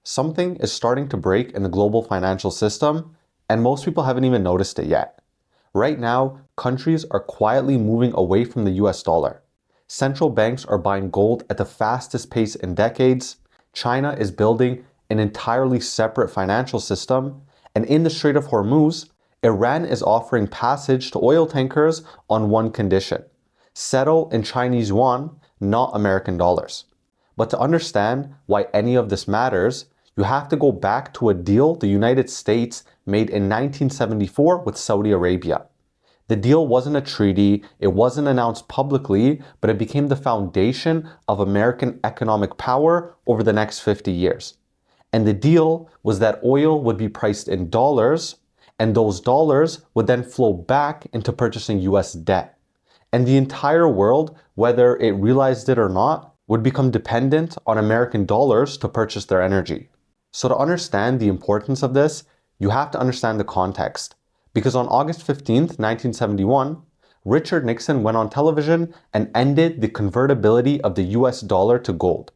Something is starting to break in the global financial system, and most people haven't even noticed it yet. Right now, countries are quietly moving away from the US dollar. Central banks are buying gold at the fastest pace in decades. China is building an entirely separate financial system, and in the Strait of Hormuz, Iran is offering passage to oil tankers on one condition: settle in Chinese yuan, not American dollars. But to understand why any of this matters, you have to go back to a deal the United States made in 1974 with Saudi Arabia. The deal wasn't a treaty, it wasn't announced publicly, but it became the foundation of American economic power over the next 50 years. And the deal was that oil would be priced in dollars, and those dollars would then flow back into purchasing US debt. And the entire world, whether it realized it or not, would become dependent on American dollars to purchase their energy. So to understand the importance of this, you have to understand the context. Because on August 15th, 1971, Richard Nixon went on television and ended the convertibility of the US dollar to gold.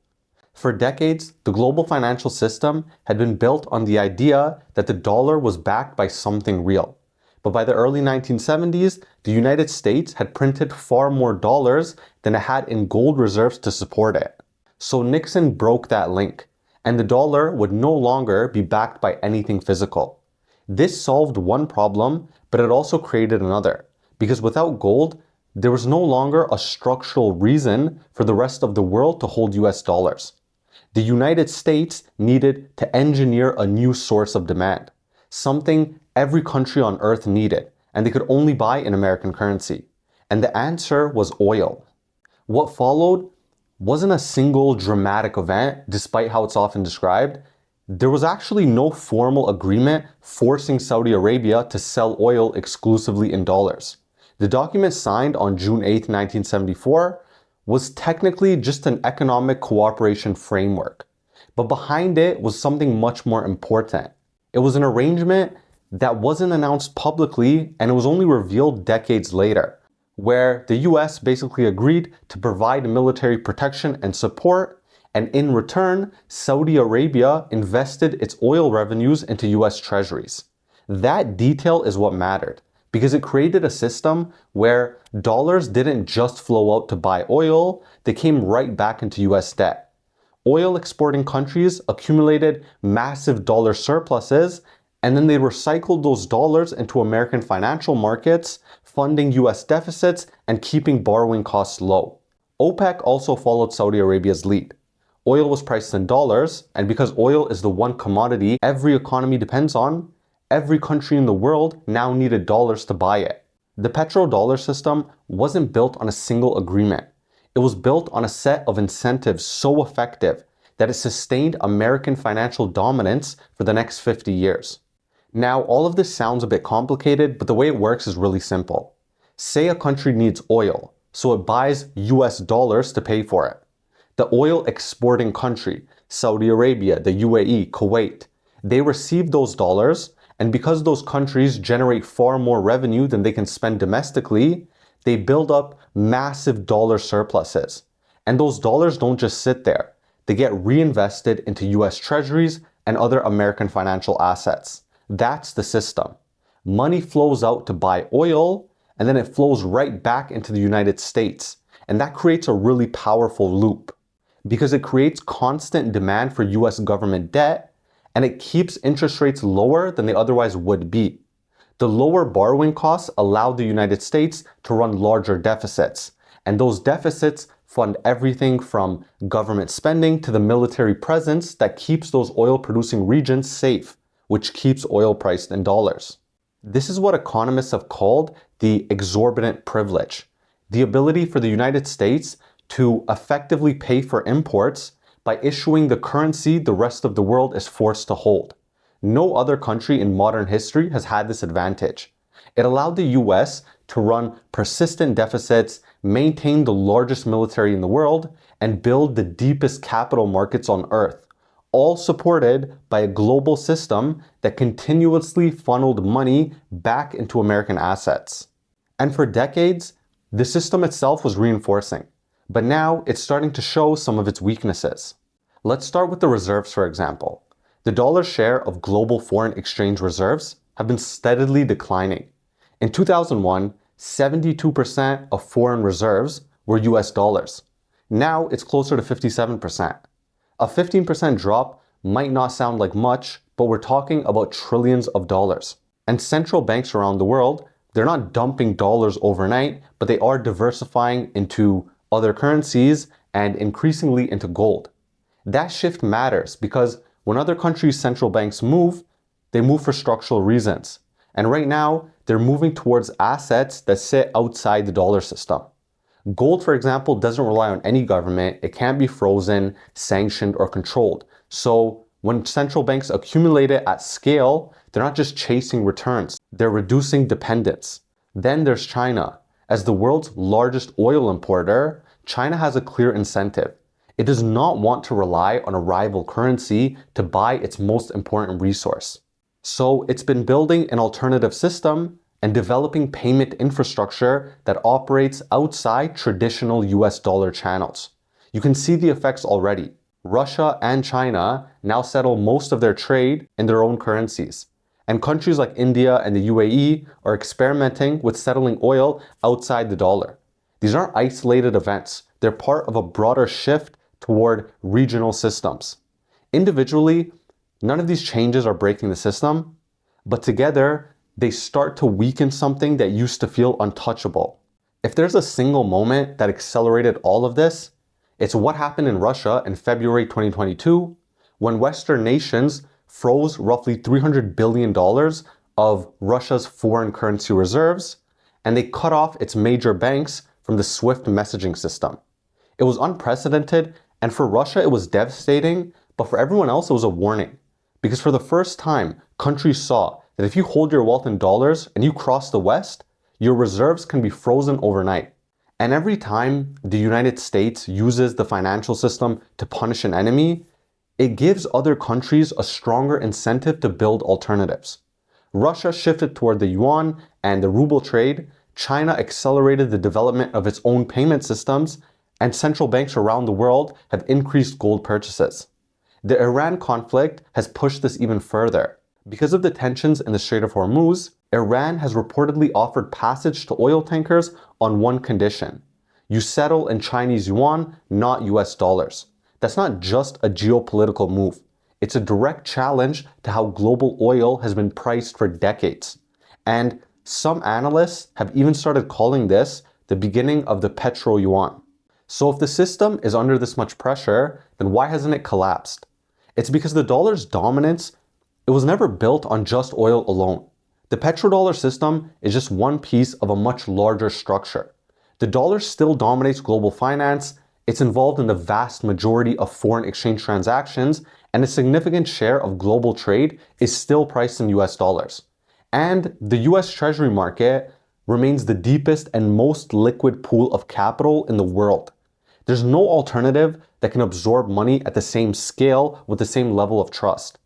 For decades, the global financial system had been built on the idea that the dollar was backed by something real. But by the early 1970s, the United States had printed far more dollars than it had in gold reserves to support it. So Nixon broke that link, and the dollar would no longer be backed by anything physical. This solved one problem, but it also created another, because without gold, there was no longer a structural reason for the rest of the world to hold US dollars. The United States needed to engineer a new source of demand, something every country on earth needed, and they could only buy in American currency. And the answer was oil. What followed wasn't a single dramatic event, despite how it's often described. There was actually no formal agreement forcing Saudi Arabia to sell oil exclusively in dollars. The document signed on June 8, 1974, was technically just an economic cooperation framework. But behind it was something much more important. It was an arrangement that wasn't announced publicly, and it was only revealed decades later, where the US basically agreed to provide military protection and support, and in return, Saudi Arabia invested its oil revenues into US treasuries. That detail is what mattered, because it created a system where dollars didn't just flow out to buy oil, they came right back into US debt. Oil exporting countries accumulated massive dollar surpluses, and then they recycled those dollars into American financial markets, funding US deficits and keeping borrowing costs low. OPEC also followed Saudi Arabia's lead. Oil was priced in dollars, and because oil is the one commodity every economy depends on, every country in the world now needed dollars to buy it. The petrodollar system wasn't built on a single agreement. It was built on a set of incentives so effective that it sustained American financial dominance for the next 50 years. Now, all of this sounds a bit complicated, but the way it works is really simple. Say a country needs oil, so it buys US dollars to pay for it. The oil exporting country, Saudi Arabia, the UAE, Kuwait, they receive those dollars, and because those countries generate far more revenue than they can spend domestically, they build up massive dollar surpluses. And those dollars don't just sit there. They get reinvested into US treasuries and other American financial assets. That's the system. Money flows out to buy oil, and then it flows right back into the United States. And that creates a really powerful loop, because it creates constant demand for US government debt, and it keeps interest rates lower than they otherwise would be. The lower borrowing costs allow the United States to run larger deficits, and those deficits fund everything from government spending to the military presence that keeps those oil-producing regions safe, which keeps oil priced in dollars. This is what economists have called the exorbitant privilege, the ability for the United States to effectively pay for imports by issuing the currency the rest of the world is forced to hold. No other country in modern history has had this advantage. It allowed the US to run persistent deficits, maintain the largest military in the world, and build the deepest capital markets on earth, all supported by a global system that continuously funneled money back into American assets. And for decades, the system itself was reinforcing, but now it's starting to show some of its weaknesses. Let's start with the reserves, for example. The dollar's share of global foreign exchange reserves have been steadily declining. In 2001, 72% of foreign reserves were US dollars. Now it's closer to 57%. A 15% drop might not sound like much, but we're talking about trillions of dollars. And central banks around the world, they're not dumping dollars overnight, but they are diversifying into other currencies and increasingly into gold. That shift matters because when other countries' central banks move, they move for structural reasons. And right now, they're moving towards assets that sit outside the dollar system. Gold, for example, doesn't rely on any government. It can't be frozen, sanctioned, or controlled. So when central banks accumulate it at scale, they're not just chasing returns, they're reducing dependence. Then there's China. As the world's largest oil importer, China has a clear incentive. It does not want to rely on a rival currency to buy its most important resource. So it's been building an alternative system and developing payment infrastructure that operates outside traditional US dollar channels. You can see the effects already. Russia and China now settle most of their trade in their own currencies. And countries like India and the UAE are experimenting with settling oil outside the dollar. These aren't isolated events. They're part of a broader shift toward regional systems. Individually, none of these changes are breaking the system, but together, they start to weaken something that used to feel untouchable. If there's a single moment that accelerated all of this, it's what happened in Russia in February 2022, when Western nations froze roughly $300 billion of Russia's foreign currency reserves, and they cut off its major banks from the SWIFT messaging system. It was unprecedented, and for Russia it was devastating, but for everyone else it was a warning. Because for the first time, countries saw that if you hold your wealth in dollars and you cross the West, your reserves can be frozen overnight. And every time the United States uses the financial system to punish an enemy, it gives other countries a stronger incentive to build alternatives. Russia shifted toward the yuan and the ruble trade, China accelerated the development of its own payment systems, and central banks around the world have increased gold purchases. The Iran conflict has pushed this even further. Because of the tensions in the Strait of Hormuz, Iran has reportedly offered passage to oil tankers on one condition. You settle in Chinese yuan, not US dollars. That's not just a geopolitical move. It's a direct challenge to how global oil has been priced for decades. And some analysts have even started calling this the beginning of the petro yuan. So if the system is under this much pressure, then why hasn't it collapsed? It's because the dollar's dominance, it was never built on just oil alone. The petrodollar system is just one piece of a much larger structure. The dollar still dominates global finance, it's involved in the vast majority of foreign exchange transactions, and a significant share of global trade is still priced in US dollars. And the US Treasury market remains the deepest and most liquid pool of capital in the world. There's no alternative that can absorb money at the same scale with the same level of trust.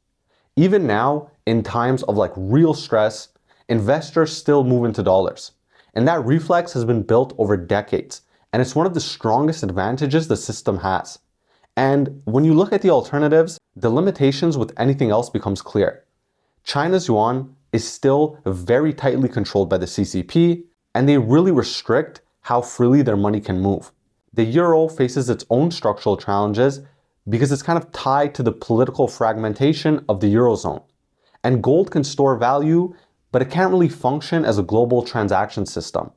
Even now, in times of real stress, investors still move into dollars. And that reflex has been built over decades, and it's one of the strongest advantages the system has. And when you look at the alternatives, the limitations with anything else becomes clear. China's yuan is still very tightly controlled by the CCP, and they really restrict how freely their money can move. The euro faces its own structural challenges because it's kind of tied to the political fragmentation of the eurozone. And gold can store value, but it can't really function as a global transaction system.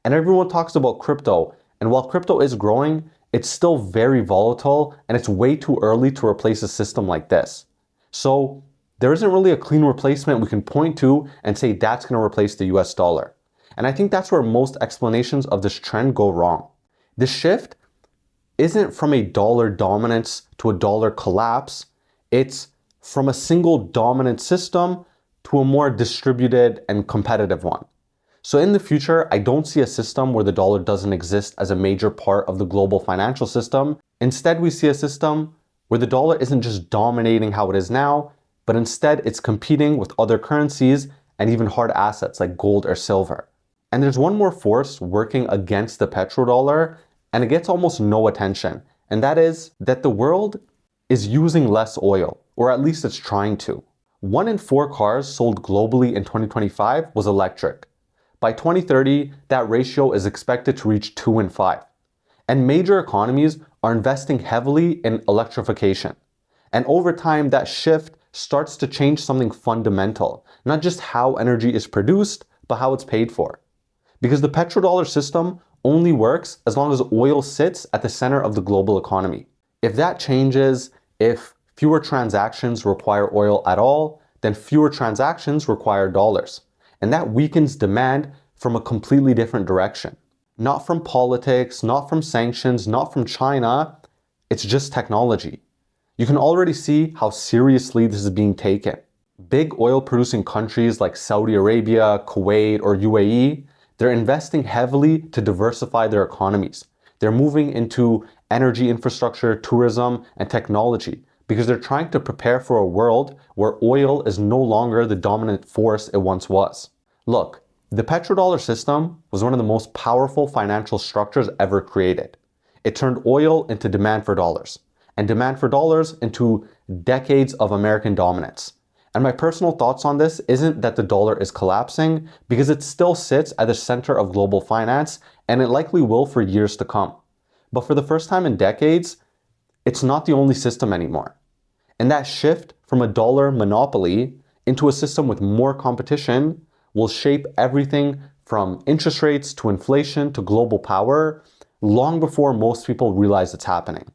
And everyone talks about crypto, and while crypto is growing, it's still very volatile and it's way too early to replace a system like this. So there isn't really a clean replacement we can point to and say that's going to replace the US dollar. And I think that's where most explanations of this trend go wrong. The shift isn't from a dollar dominance to a dollar collapse. It's from a single dominant system to a more distributed and competitive one. So in the future, I don't see a system where the dollar doesn't exist as a major part of the global financial system. Instead, we see a system where the dollar isn't just dominating how it is now, but instead it's competing with other currencies and even hard assets like gold or silver. And there's one more force working against the petrodollar, and it gets almost no attention. And that is that the world is using less oil, or at least it's trying to. 1 in 4 cars sold globally in 2025 was electric. By 2030, that ratio is expected to reach 2 in 5. And major economies are investing heavily in electrification. And over time, that shift starts to change something fundamental, not just how energy is produced, but how it's paid for. Because the petrodollar system only works as long as oil sits at the center of the global economy. If that changes, if fewer transactions require oil at all, then fewer transactions require dollars. And that weakens demand from a completely different direction. Not from politics, not from sanctions, not from China, it's just technology. You can already see how seriously this is being taken. Big oil producing countries like Saudi Arabia, Kuwait, or UAE, they're investing heavily to diversify their economies. They're moving into energy infrastructure, tourism, and technology because they're trying to prepare for a world where oil is no longer the dominant force it once was. Look, the petrodollar system was one of the most powerful financial structures ever created. It turned oil into demand for dollars, and demand for dollars into decades of American dominance. And my personal thoughts on this isn't that the dollar is collapsing, because it still sits at the center of global finance, and it likely will for years to come. But for the first time in decades, it's not the only system anymore. And that shift from a dollar monopoly into a system with more competition will shape everything from interest rates to inflation to global power long before most people realize it's happening.